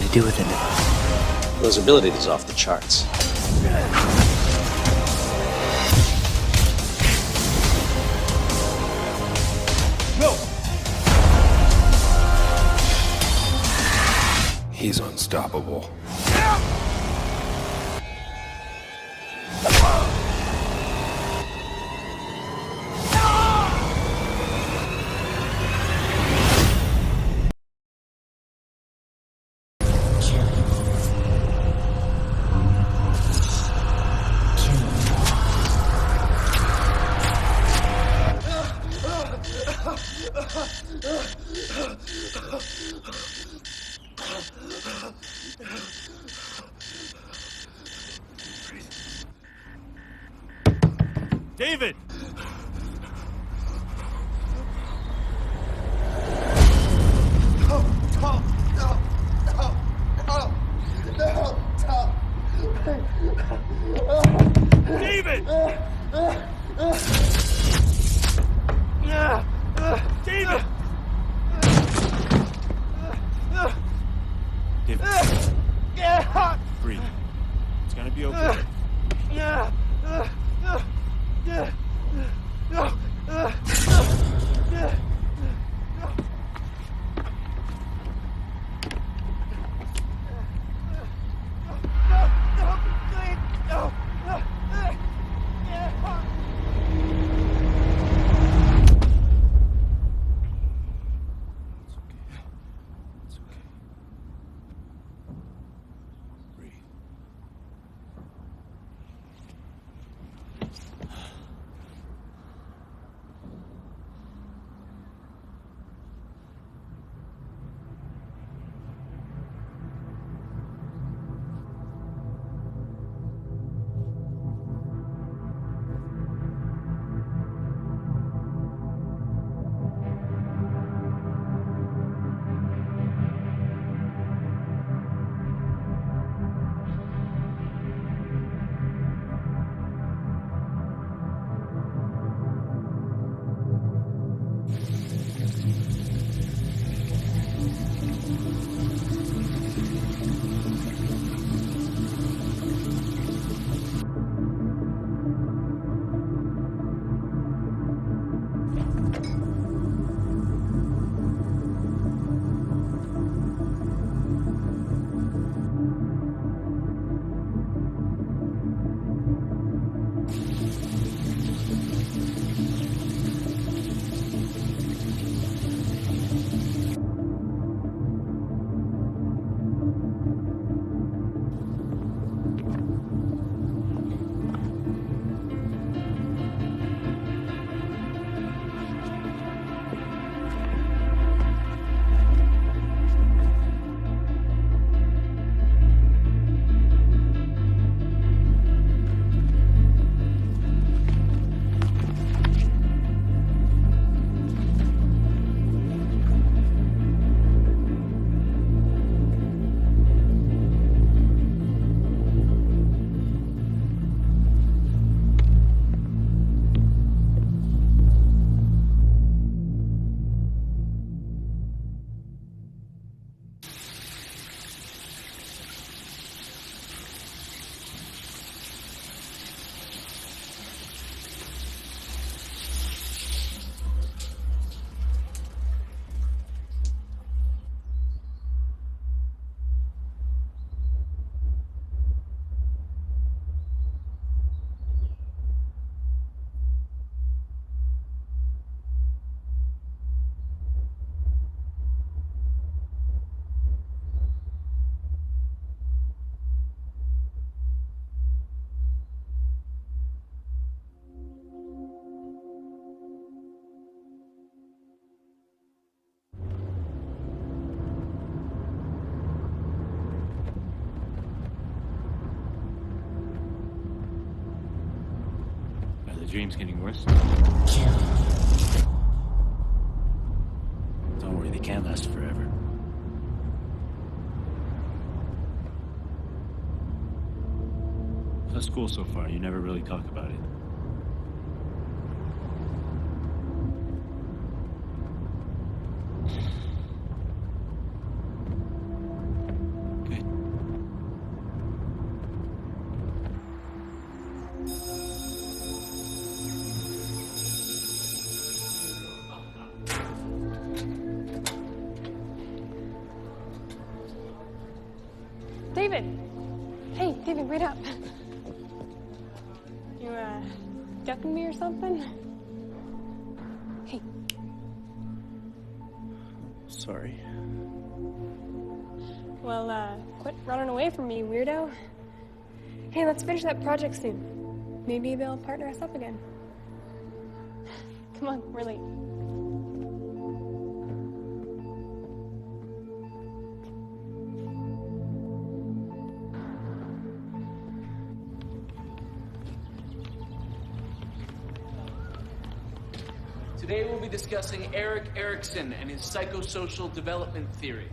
to do with it? Those abilities is off the charts. No! He's unstoppable. David! David! David! David. Breathe. It's gonna be okay. Dream's getting worse. Don't worry, they can't last forever. How's school so far? You never really talk about it. David! Hey, David, wait up. You, ducking me or something? Hey. Sorry. Well, quit running away from me, weirdo. Hey, let's finish that project soon. Maybe they'll partner us up again. Come on, we're late. Today we'll be discussing Erik Erikson and his psychosocial development theory.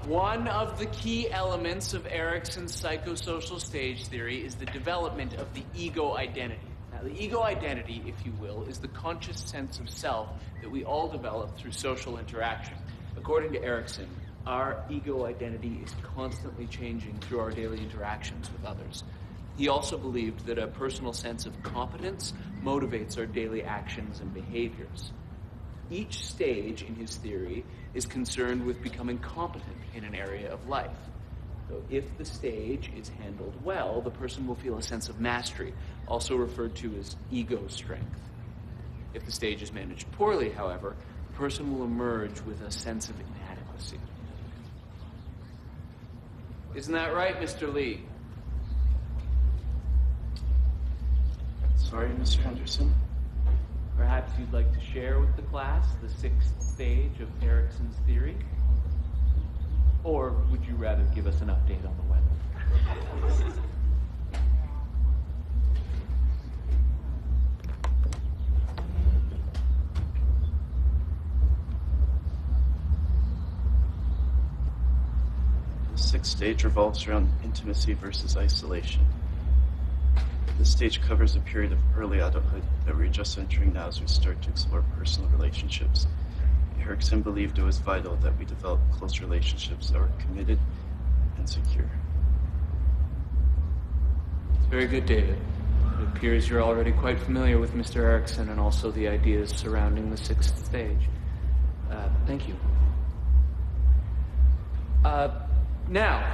One of the key elements of Erikson's psychosocial stage theory is the development of the ego identity. Now, the ego identity, if you will, is the conscious sense of self that we all develop through social interaction. According to Erikson, our ego identity is constantly changing through our daily interactions with others. He also believed that a personal sense of competence motivates our daily actions and behaviors. Each stage in his theory is concerned with becoming competent in an area of life. So if the stage is handled well, the person will feel a sense of mastery, also referred to as ego strength. If the stage is managed poorly, however, the person will emerge with a sense of inadequacy. Isn't that right, Mr. Lee? Sorry, Mr. Henderson. Perhaps you'd like to share with the class the sixth stage of Erikson's theory? Or would you rather give us an update on the weather? The sixth stage revolves around intimacy versus isolation. This stage covers a period of early adulthood that we're just entering now as we start to explore personal relationships. Erikson believed it was vital that we develop close relationships that were committed and secure. It's very good, David. It appears you're already quite familiar with Mr. Erikson and also the ideas surrounding the sixth stage. Thank you. Now...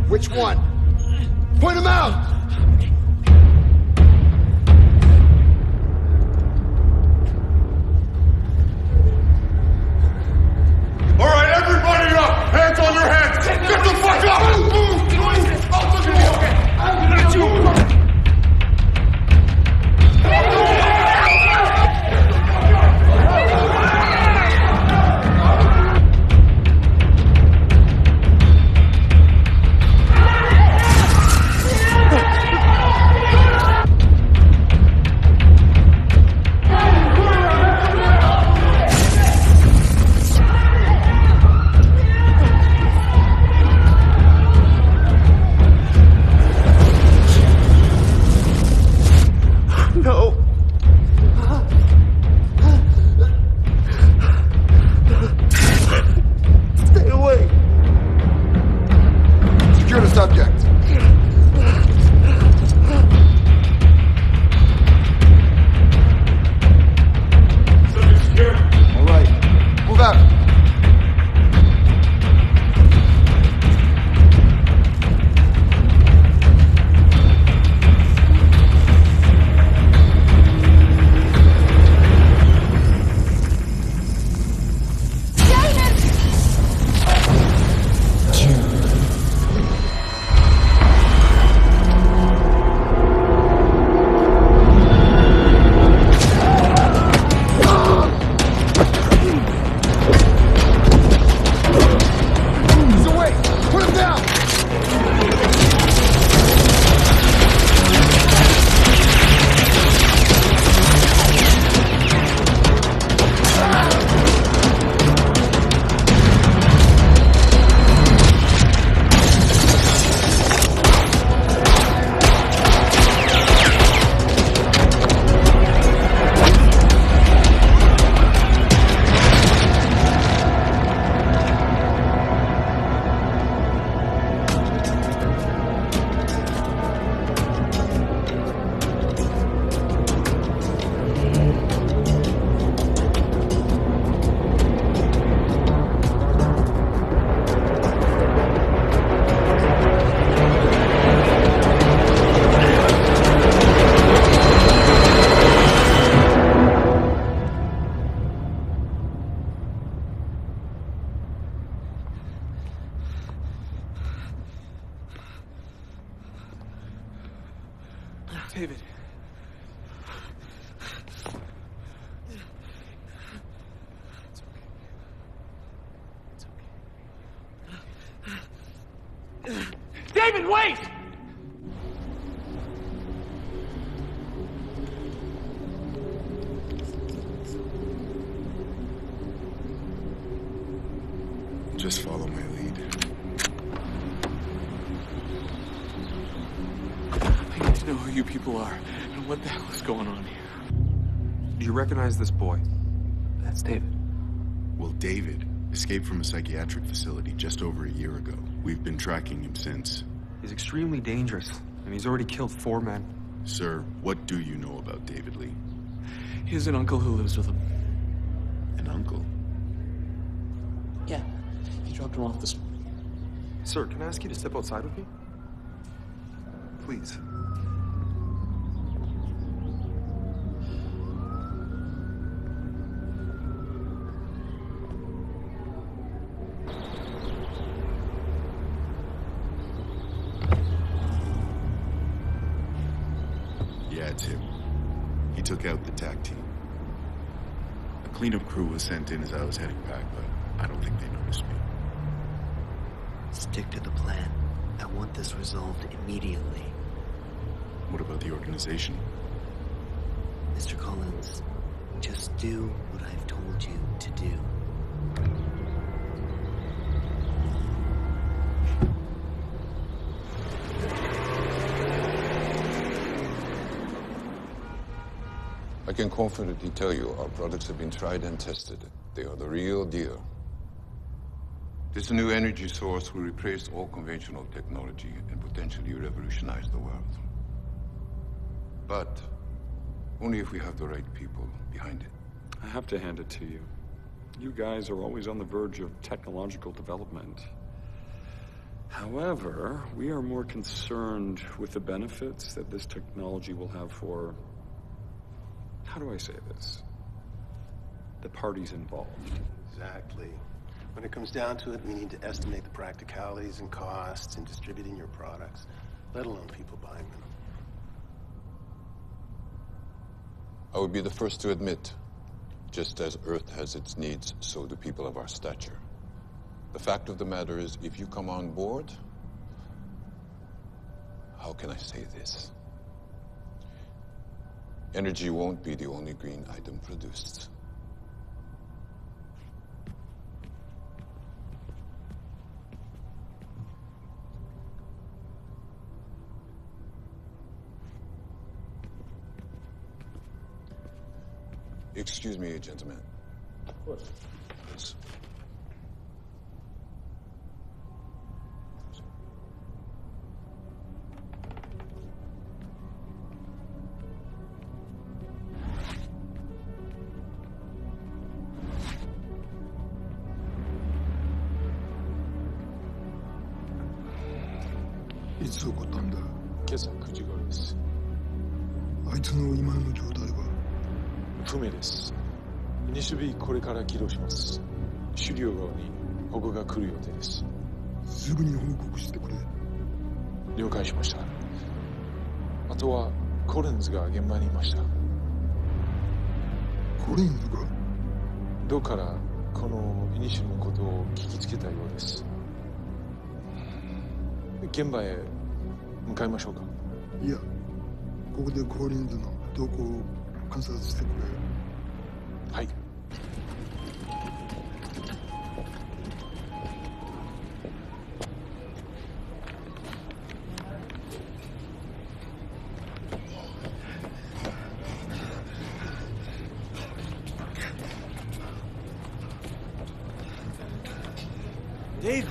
Which one? Point him out! All right, everybody up! Hands on your heads! Get the fuck up! David. David, wait! Just follow my lead. I need to know who you people are and what the hell is going on here. Do you recognize this boy? That's David. Well, David escaped from a psychiatric facility just over a year ago. We've been tracking him since. He's extremely dangerous, and he's already killed 4 men. Sir, what do you know about David Lee? He has an uncle who lives with him. An uncle? Yeah. He dropped him off this morning. Sir, can I ask you to step outside with me? Please. Yeah, it's him. He took out the TAC team. A cleanup crew was sent in as I was heading back, but I don't think they noticed me. Stick to the plan. I want this resolved immediately. What about the organization? Mr. Collins, just do what I've told you to do. I can confidently tell you our products have been tried and tested. They are the real deal. This new energy source will replace all conventional technology and potentially revolutionize the world. But only if we have the right people behind it. I have to hand it to you. You guys are always on the verge of technological development. However, we are more concerned with the benefits that this technology will have for... how do I say this? The parties involved. Exactly. When it comes down to it, we need to estimate the practicalities and costs in distributing your products, let alone people buying them. I would be the first to admit, just as Earth has its needs, so do people of our stature. The fact of the matter is, if you come on board, how can I say this? Energy won't be the only green item produced. Excuse me, gentlemen. Of course. Yes.いつ起こったんだ。今朝9時頃です。あいつの今の状態は不明です。西日これから起動します。狩猟側に保護が来る予定です。すぐに報告してくれ。了解しました。あとはコレンズが現場にいました。コレンズが？どうからこのイニシルのことを聞きつけたようです。現場へ向かいましょうか。いや、ここでコリンズの動向を観察してくれ。はい。Dave!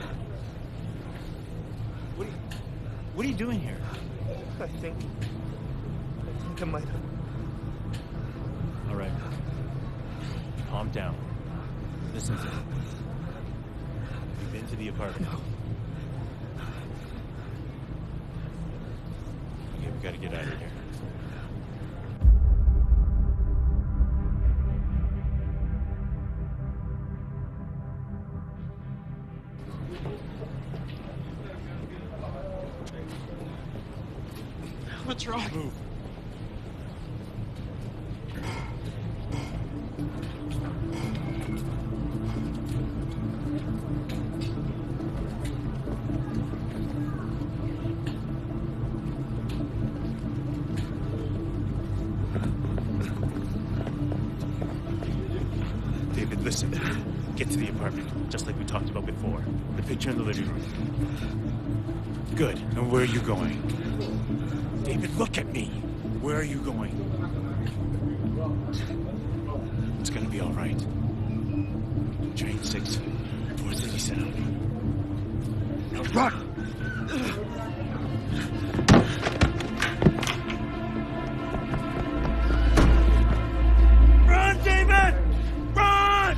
What are you doing here? I think I might have. All right. Calm down. Listen to me. You've been to the apartment. Okay, we gotta get out of here. What's wrong? Move. David, listen. Get to the apartment, just like we talked about before. The picture in the living room. Good. And where are you going? David, look at me. Where are you going? It's gonna be all right. Train 6, towards City Center. Now run! Run, David! Run!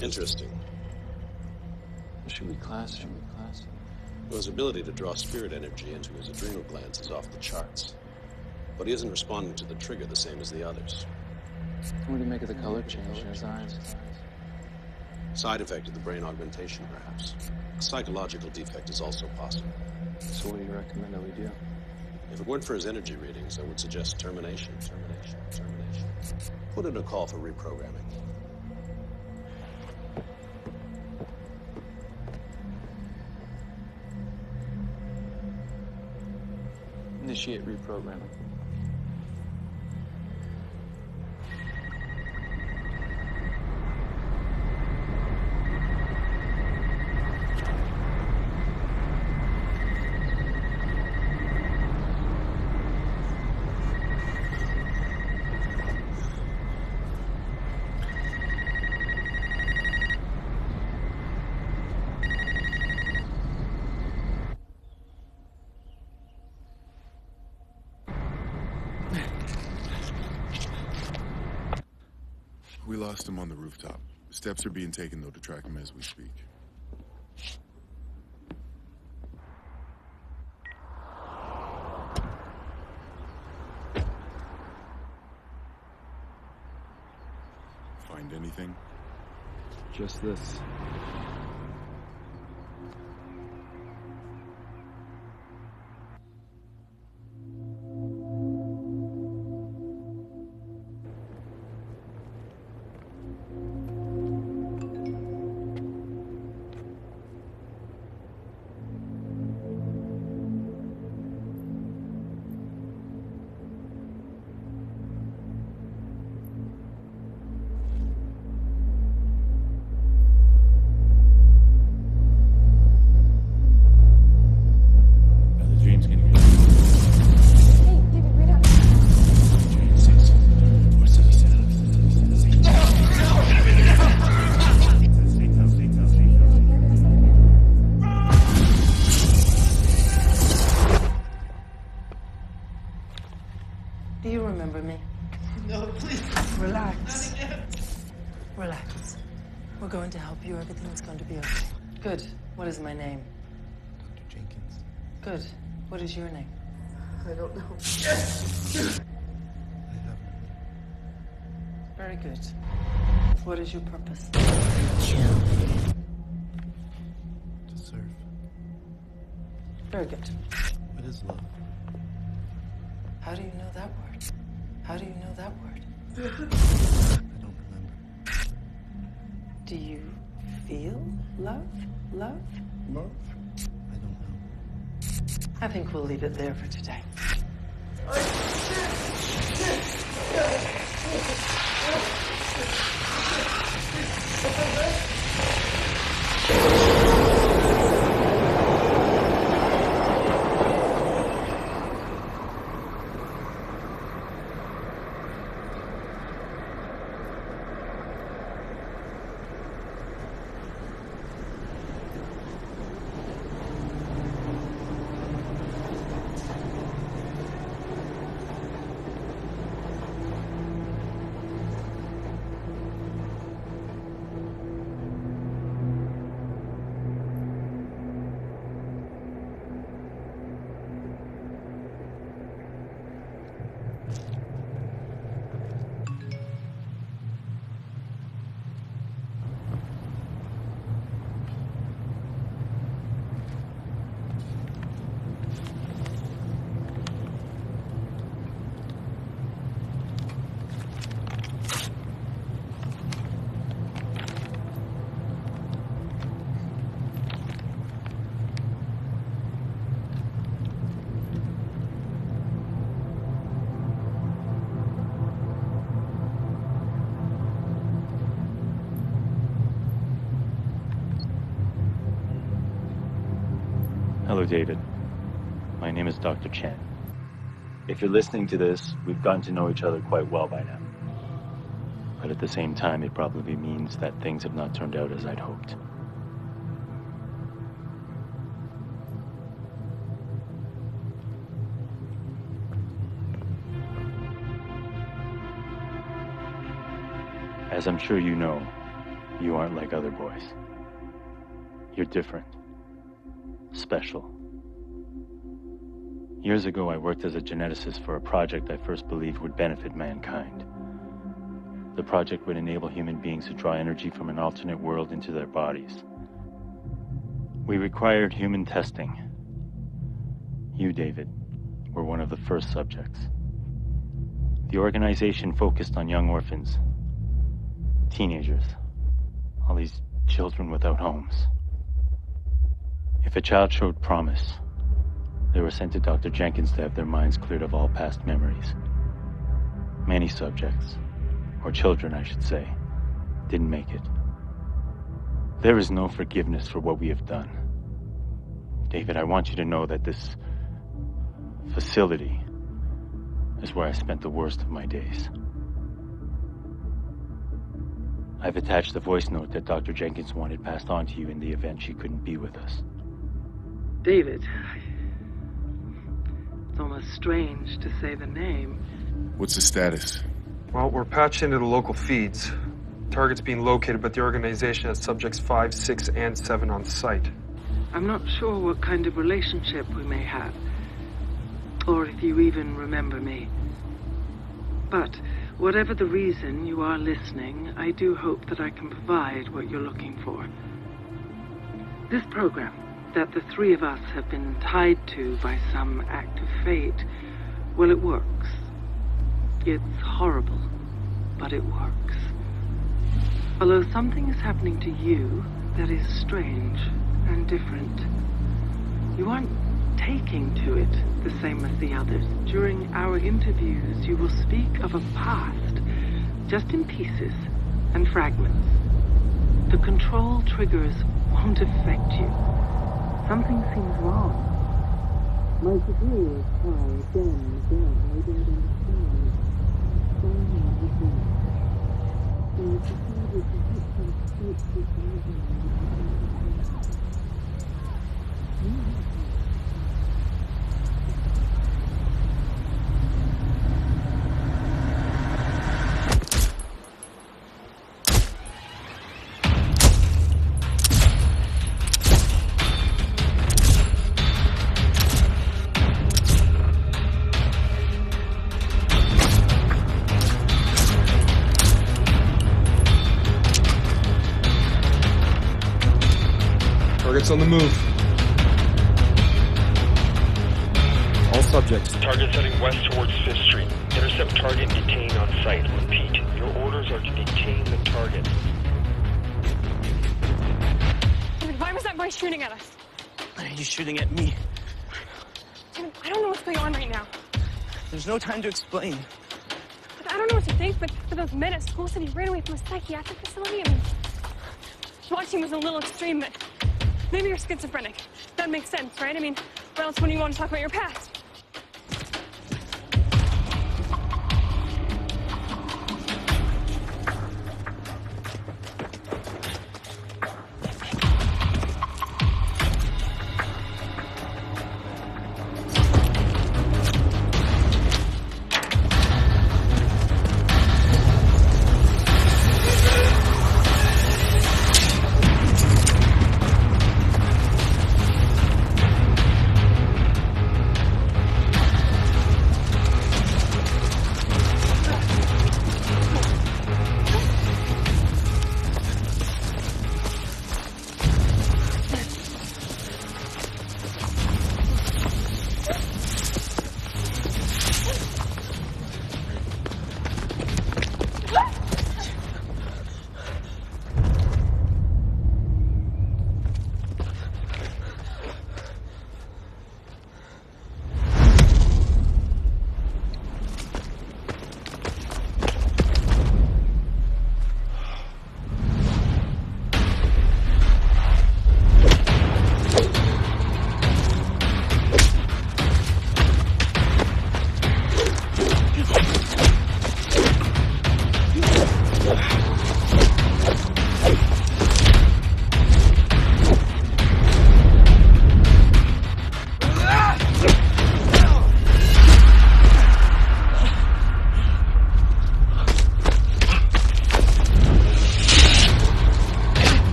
Interesting. Should we class? Well, his ability to draw spirit energy into his adrenal glands is off the charts. But he isn't responding to the trigger the same as the others. What do you make of the color change in his eyes? Side effect of the brain augmentation, perhaps. A psychological defect is also possible. So what do you recommend that we do? If it weren't for his energy readings, I would suggest termination. Put in a call for reprogramming. Initiate reprogramming. We lost him on the rooftop. Steps are being taken, though, to track him as we speak. Find anything? Just this. Do you remember me? No, please. Relax. Relax. We're going to help you. Everything's going to be okay. Good. What is my name? Dr. Jenkins. Good. What is your name? I don't know. Very good. What is your purpose? To serve. Very good. What is love? How do you know that word? How do you know that word? I don't remember. Do you feel love? Love? Love? I don't know. I think we'll leave it there for today. Hello, David. My name is Dr. Chen. If you're listening to this, we've gotten to know each other quite well by now. But at the same time, it probably means that things have not turned out as I'd hoped. As I'm sure you know, you aren't like other boys. You're different. Special. Years ago, I worked as a geneticist for a project I first believed would benefit mankind. The project would enable human beings to draw energy from an alternate world into their bodies. We required human testing. You, David, were one of the first subjects. The organization focused on young orphans, teenagers, all these children without homes. If a child showed promise, they were sent to Dr. Jenkins to have their minds cleared of all past memories. Many subjects, or children I should say, didn't make it. There is no forgiveness for what we have done. David, I want you to know that this facility is where I spent the worst of my days. I've attached the voice note that Dr. Jenkins wanted passed on to you in the event she couldn't be with us. David, it's almost strange to say the name. What's the status? Well, we're patched into the local feeds. Target's being located, but the organization has subjects 5, 6, and 7 on site. I'm not sure what kind of relationship we may have, or if you even remember me. But whatever the reason you are listening, I do hope that I can provide what you're looking for. This program that the three of us have been tied to by some act of fate, well, it works. It's horrible, but it works. Although something is happening to you that is strange and different. You aren't taking to it the same as the others. During our interviews, you will speak of a past, just in pieces and fragments. The control triggers won't affect you. Something seems wrong. My superiors try again and again. I don't understand. So everything. And it's decided to hit some state Target's on the move. All subjects. Target's heading west towards 5th Street. Intercept target, detain on site. Repeat, your orders are to detain the target. Why was that boy shooting at us? He's shooting at me. I don't know what's going on right now. There's no time to explain. I don't know what to think, but those men at school said he ran away from a psychiatric facility. I mean, watching was a little extreme, but maybe you're schizophrenic. That makes sense, right? I mean, what else wouldn't you want to talk about your past?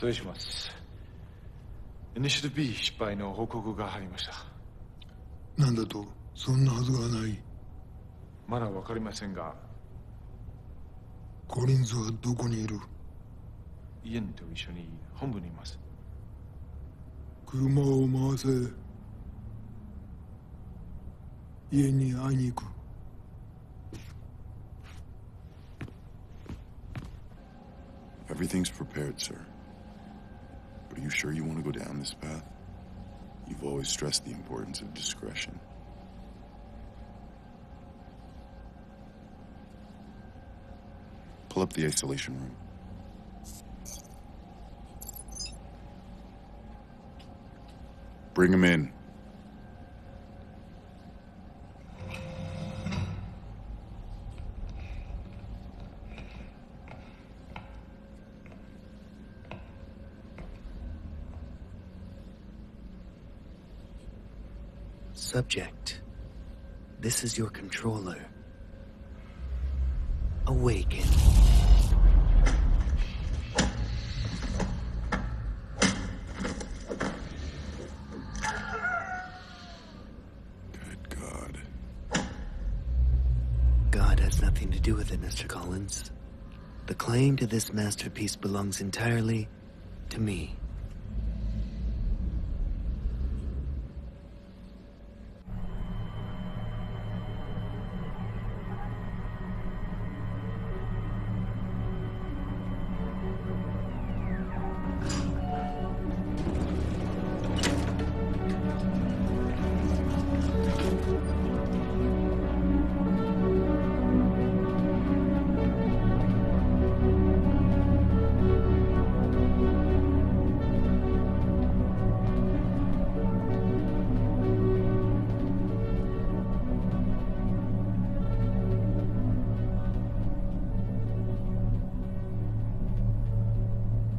失礼します。イニシティブ B 失敗の報告が入りました。なんだと？そんなはずがない。まだわかりませんが、コリンズはどこにいる？イエンと一緒に本部にいます。車を回せ。家に会いに行く。Everything's prepared, sir. But are you sure you want to go down this path? You've always stressed the importance of discretion. Pull up the isolation room. Bring him in. Subject, this is your controller. Awaken. Good God. God has nothing to do with it, Mr. Collins. The claim to this masterpiece belongs entirely to me.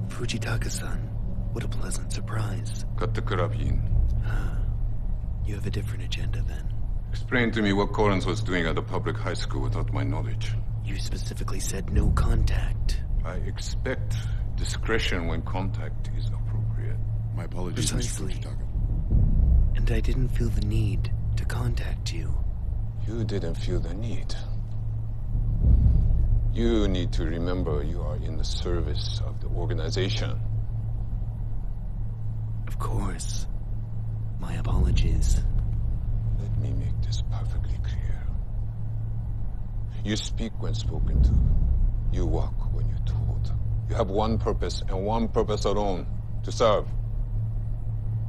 Fujitaka-san, what a pleasant surprise. Cut the carabine. You have a different agenda then. Explain to me what Collins was doing at a public high school without my knowledge. You specifically said no contact. I expect discretion when contact is appropriate. My apologies, Mr. Fujitaka. And I didn't feel the need to contact you. You didn't feel the need. You need to remember you are in the service of the organization. Of course. My apologies. Let me make this perfectly clear. You speak when spoken to. You walk when you're told. You have one purpose and one purpose alone: to serve.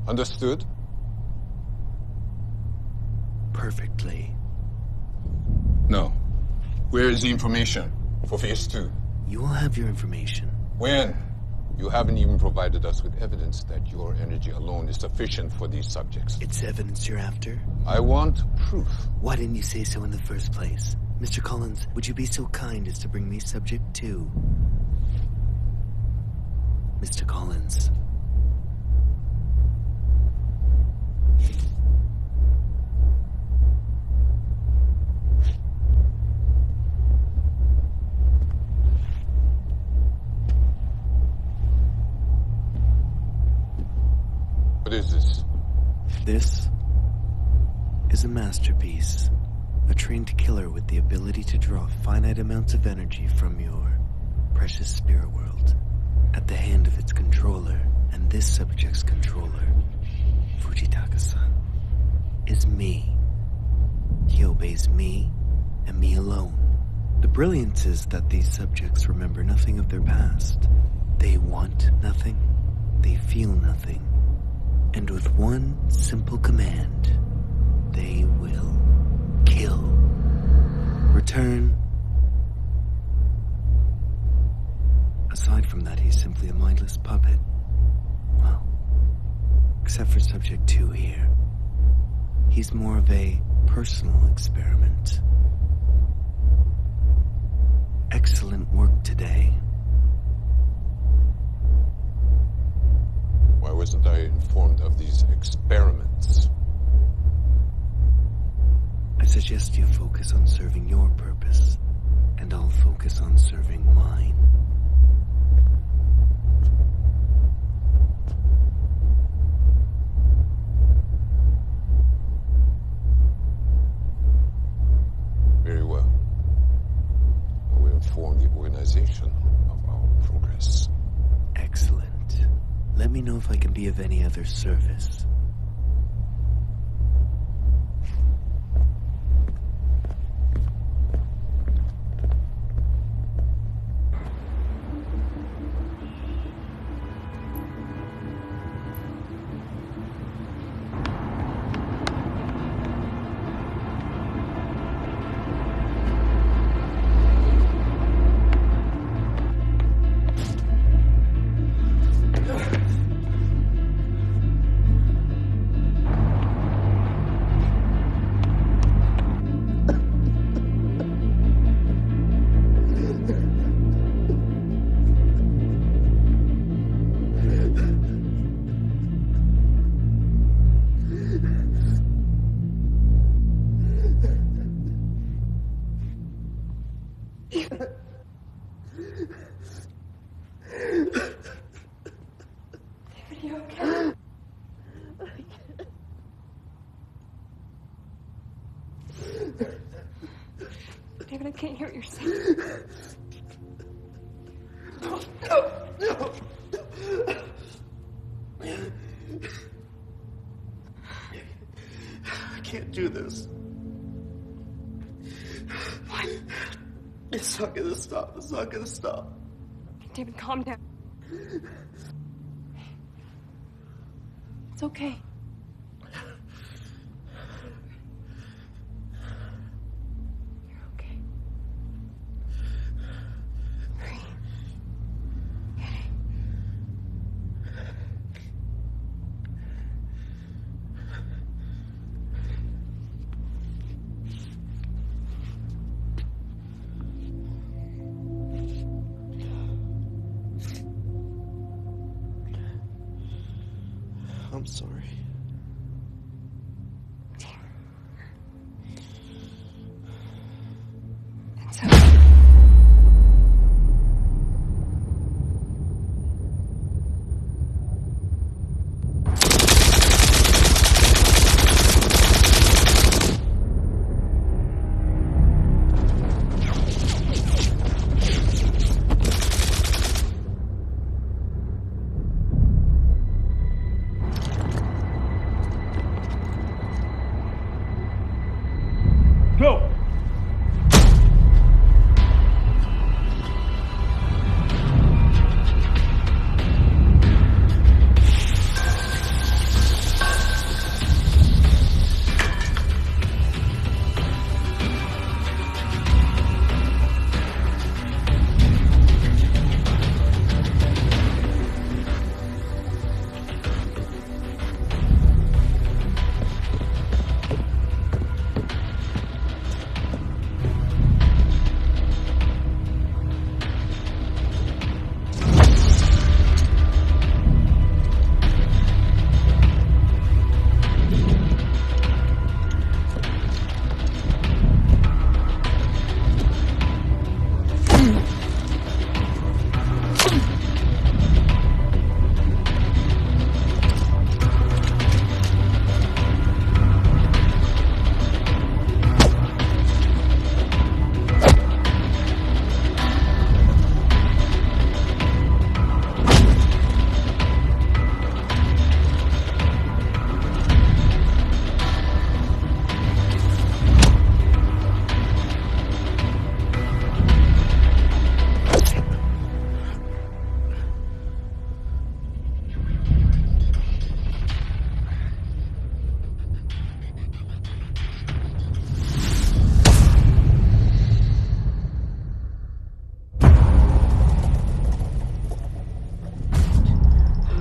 Understood? Perfectly. No. Where is the information for Phase 2? You will have your information. When? You haven't even provided us with evidence that your energy alone is sufficient for these subjects. It's evidence you're after? I want proof. Why didn't you say so in the first place? Mr. Collins, would you be so kind as to bring me subject 2? Mr. Collins. What is this? This is a masterpiece. A trained killer with the ability to draw finite amounts of energy from your precious spirit world at the hand of its controller. And this subject's controller, Fujitaka-san, is me. He obeys me and me alone. The brilliance is that these subjects remember nothing of their past. They want nothing. They feel nothing. And with one simple command, they will kill. Return. Aside from that, he's simply a mindless puppet. Well, except for Subject 2 here. He's more of a personal experiment. Excellent work today. Why wasn't I informed of these experiments? I suggest you focus on serving your purpose, and I'll focus on serving mine. Let me know if I can be of any other service. David, I can't hear what you're saying. No. I can't do this. What? It's not gonna stop. It's not gonna stop. David, calm down. It's okay. You're okay. Breathe. I'm sorry. It's okay. Go!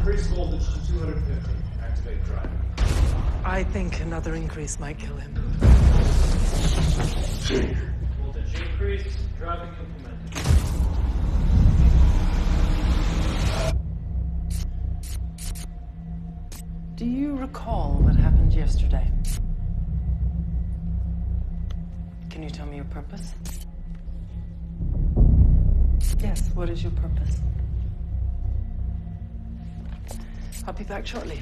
Increase voltage to 250. Activate drive. I think another increase might kill him. Voltage increase. Driving implemented. Do you recall what happened yesterday? Can you tell me your purpose? Yes, what is your purpose? I'll be back shortly.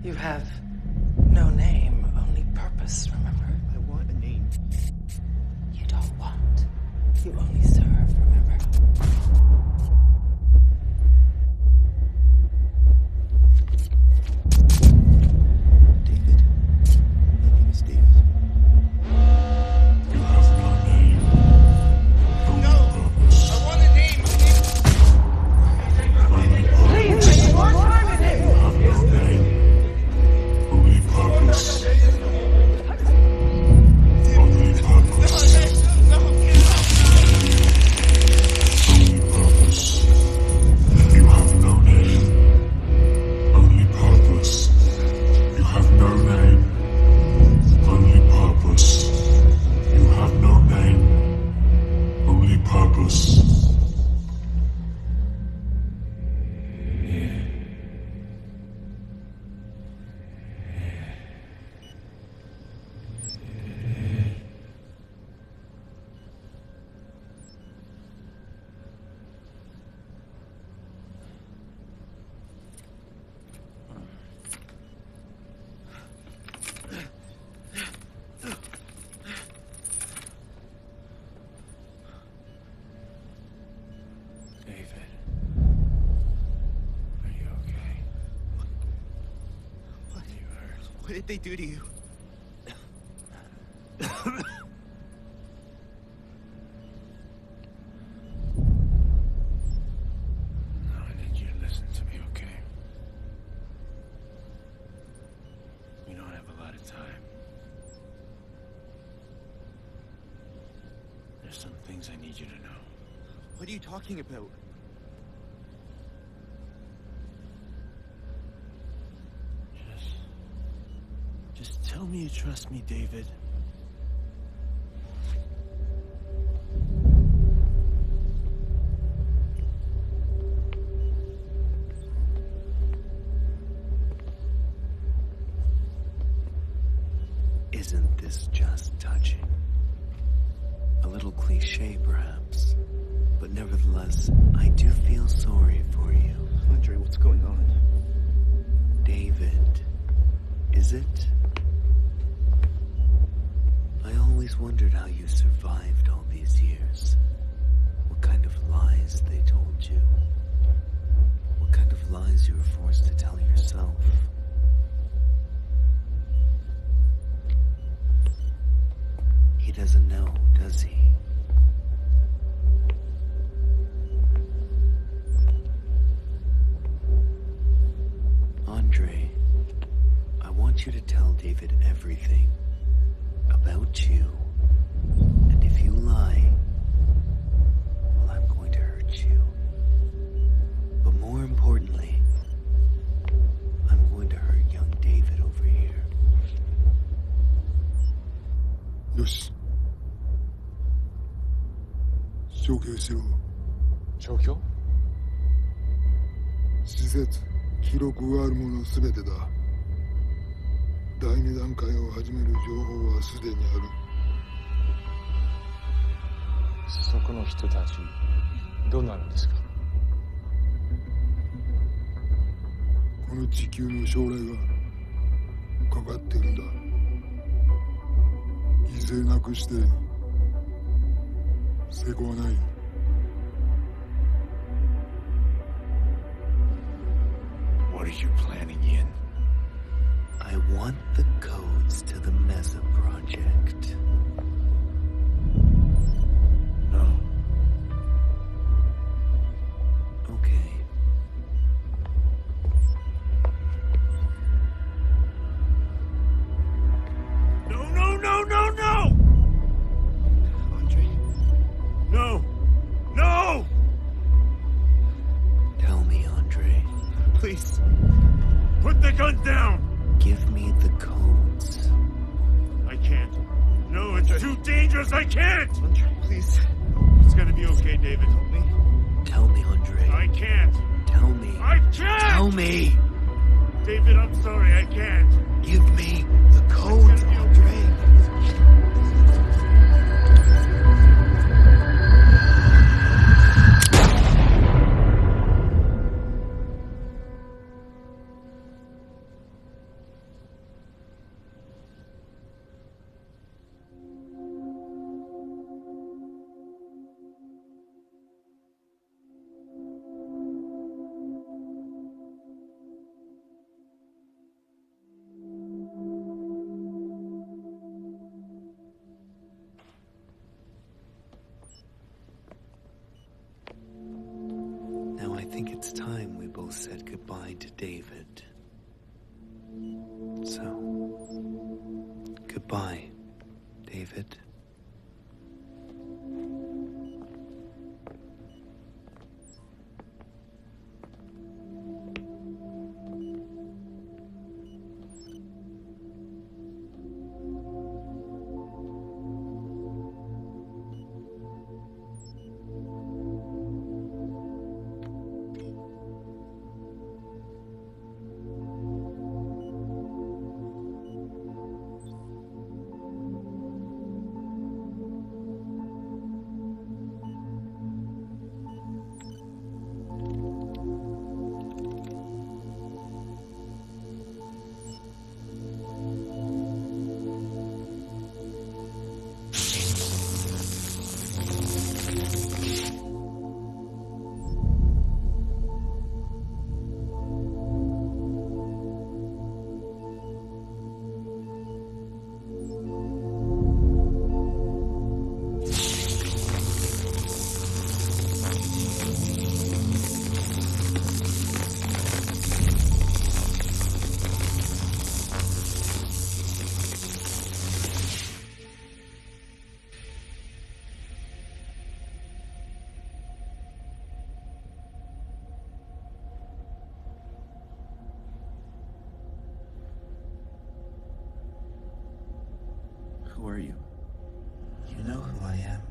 You have no name, only purpose, remember? I want a name. You don't want. You only serve, remember? What did they do to you? I need you to listen to me, okay? We don't have a lot of time. There's some things I need you to know. What are you talking about? Just tell me you trust me, David. Isn't this just touching? A little cliche, perhaps. But nevertheless, I do feel sorry for you. Andre, what's going on? David, is it? I always wondered how you survived all these years. What kind of lies they told you. What kind of lies you were forced to tell yourself. He doesn't know, does he? Andre, I want you to tell David everything about you. And if you lie, well, I'm going to hurt you. But more importantly, I'm going to hurt young David over here. よし。消去しろ。消去？施設、記録があるものすべてだ。第二段階を始める情報はすでにある。そこの人たち、どうなるんですか？この地球の将来がかかっているんだ。犠牲なくして成功はない。What are you planning, Yin? I want the codes to the Mesa project. No. Okay. No, no, no, no, no! Andre? No! No! Tell me, Andre. Please. Put the gun down! Give me the codes. I can't. No, it's too dangerous. I can't! Andre, please. It's gonna be okay, David. Help me. Tell me, Andre. I can't. Tell me. I can't! Tell me! David, I'm sorry. I can't. Give me the codes, Andre. Now I think it's time we both said goodbye to David. So, goodbye, David. Who are you? You know who I am.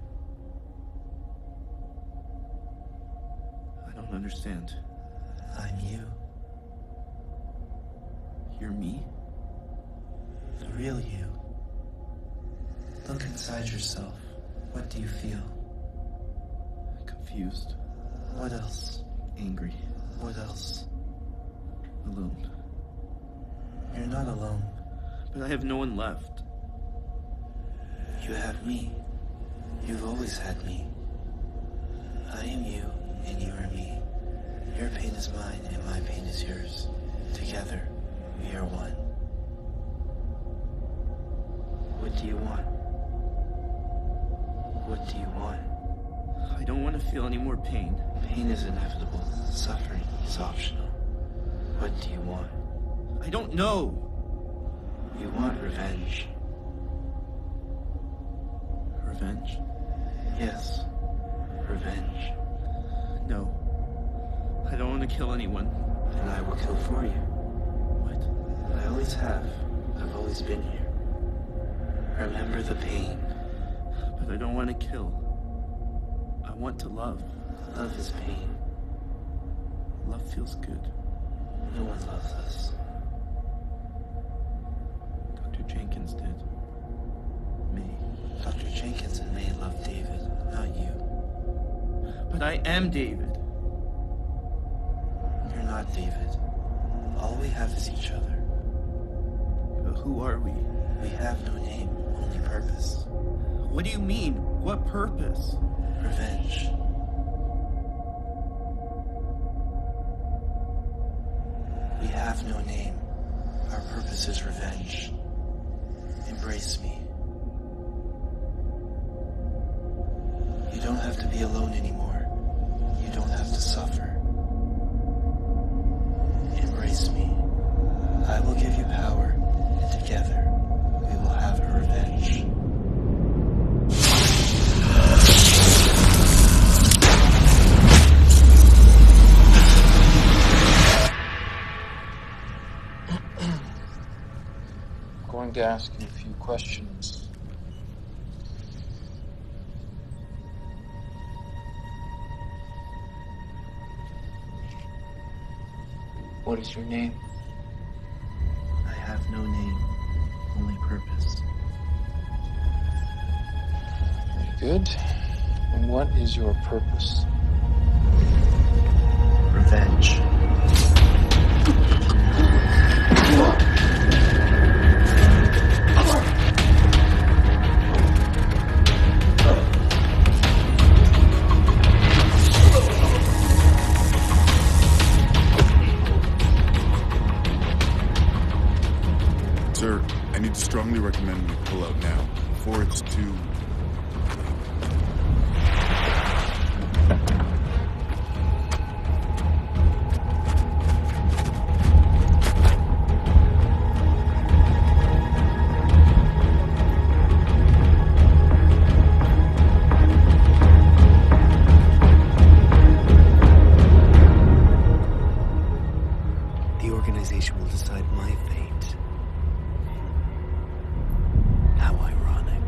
I don't understand. I'm you. You're me? The real you. Look inside yourself. What do you feel? Confused. What else? Angry. What else? Alone. You're not alone. But I have no one left. You have me. You've always had me. I am you, and you are me. Your pain is mine, and my pain is yours. Together, we are one. What do you want? What do you want? I don't want to feel any more pain. Pain is inevitable. Suffering is optional. What do you want? I don't know. You want revenge. Revenge? Yes. Revenge. No. I don't want to kill anyone. Then I will kill for you. What? I always have. I've always been here. Remember the pain. But I don't want to kill. I want to love. Love is pain. Love feels good. No one loves us. Dr. Jenkins did. May. Dr. Jenkins and May love David, not you. But I am David. You're not David. All we have is each other. But who are we? We have no name, only purpose. What do you mean? What purpose? Revenge. We have no name. Our purpose is revenge. Embrace me. You don't have to be alone anymore. You don't have to suffer. Embrace me. I will give you power, and together we will have a revenge. I'm going to ask you a few questions. What is your name? I have no name, only purpose. Very good. And what is your purpose? Revenge. Sir, I need to strongly recommend we pull out now, before it's too... The organization will decide my fate. How ironic.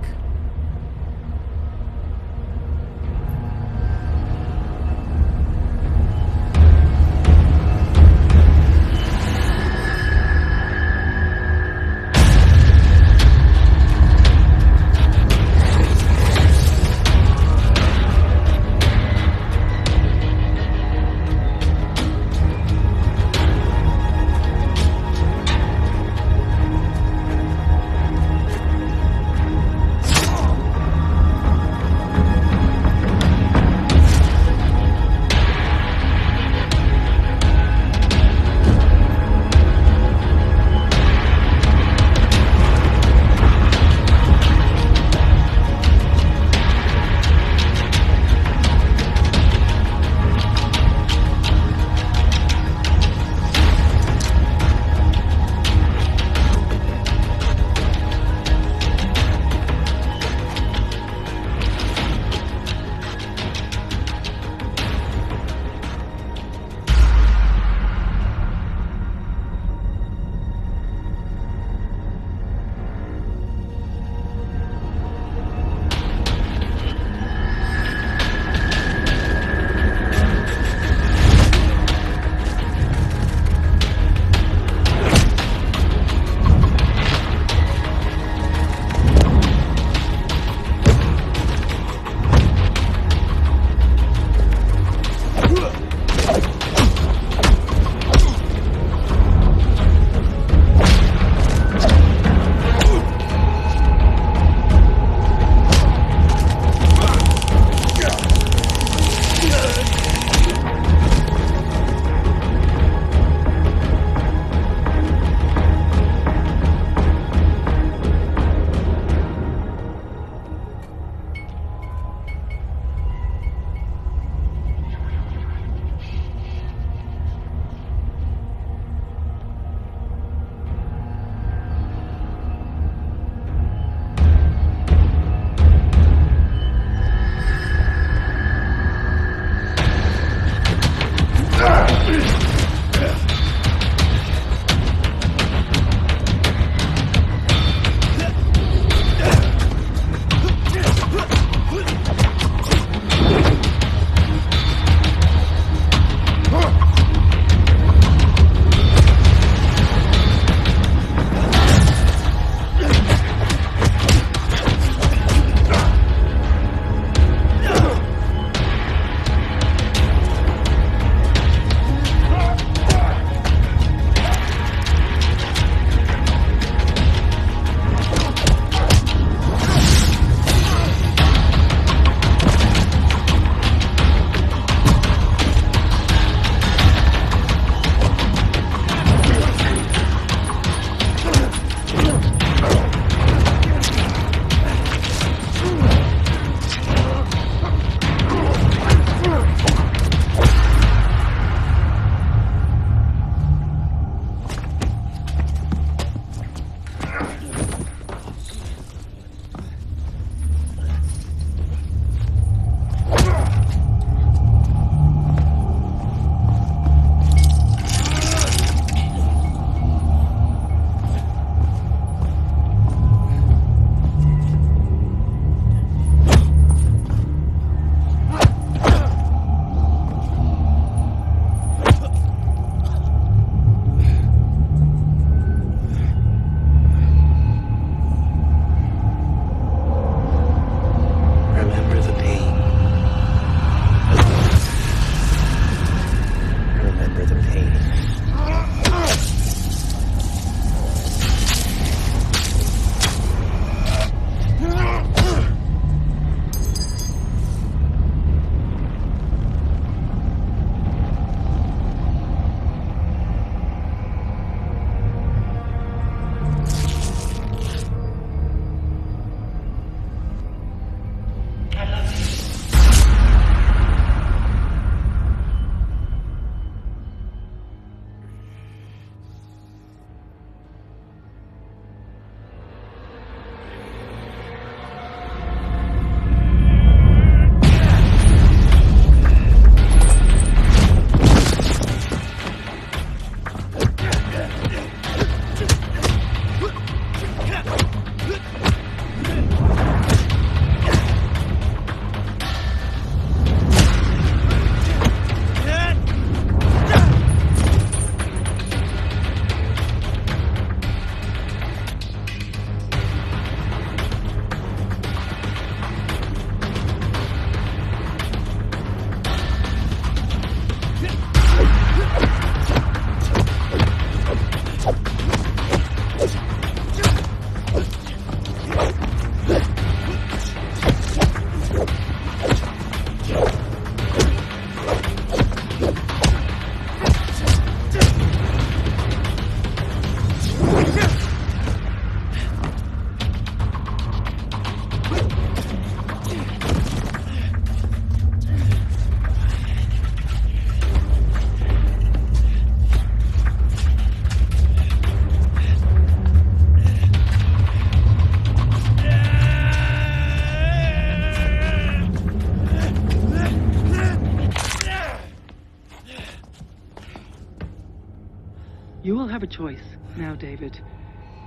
You will have a choice now, David.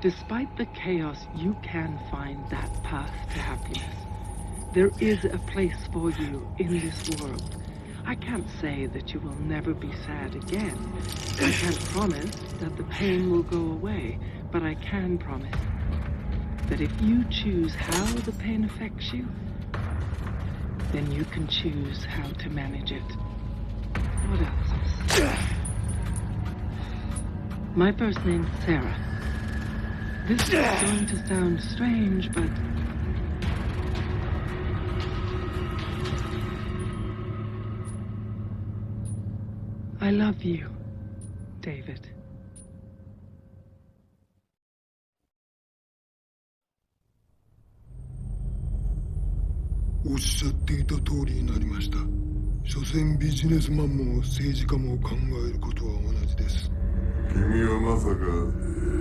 Despite the chaos, you can find that path to happiness. There is a place for you in this world. I can't say that you will never be sad again. I can't promise that the pain will go away, but I can promise that if you choose how the pain affects you, then you can choose how to manage it. What else? My first name's Sarah. This is going to sound strange, but I love you, David. おっしゃっていた通りになりました。所詮ビジネスマンも政治家も考えることは同じです。君はまさか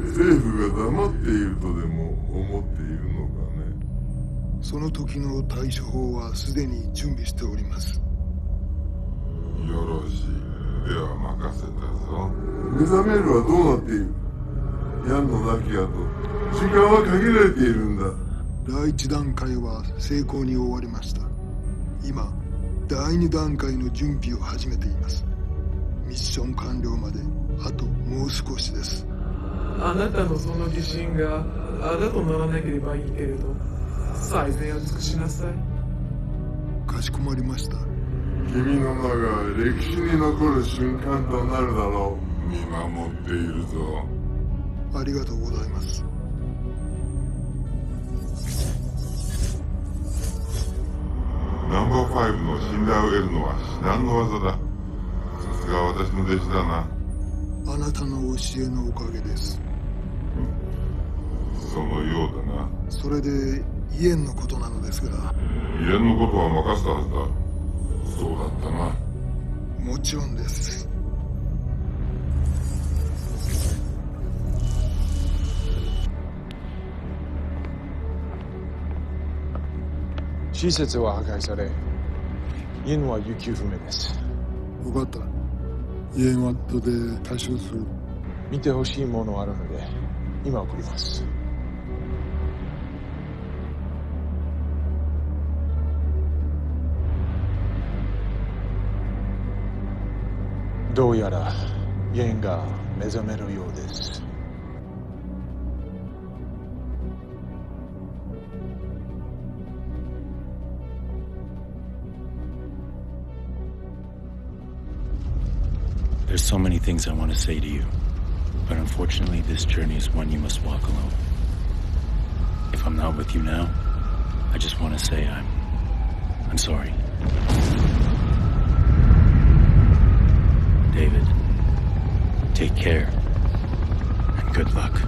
政府が黙っているとでも思っているのかね。その時の対処法はすでに準備しております。よろしい。では任任せたぞ。目覚めるはどうなっている？ヤンの亡き後、時間は限られているんだ。第1段階は成功に終わりました。今、第2段階の準備を始めています。ミッション完了まであともう少しです。あなたのその自信があだとならなければいいけれど、最善を尽くしなさい。かしこまりました。君の名が歴史に残る瞬間となるだろう。見守っているぞ。ありがとうございます。ナンバー5の信頼を得るのは至難の技だ。さすが私の弟子だな。あなたの教えのおかげです。そのようだな。それでイエンのことなのですが。イエンのことは任せたはずだ。そうだったな。もちろんです。施設は破壊され、イエンは行方不明です。分かった。イエンは後で対処する。見てほしいものあるので、今送ります。どうやらイエンが目覚めるようです。There's so many things I want to say to you, but unfortunately this journey is one you must walk alone. If I'm not with you now, I just want to say I'm sorry. David, take care, and good luck.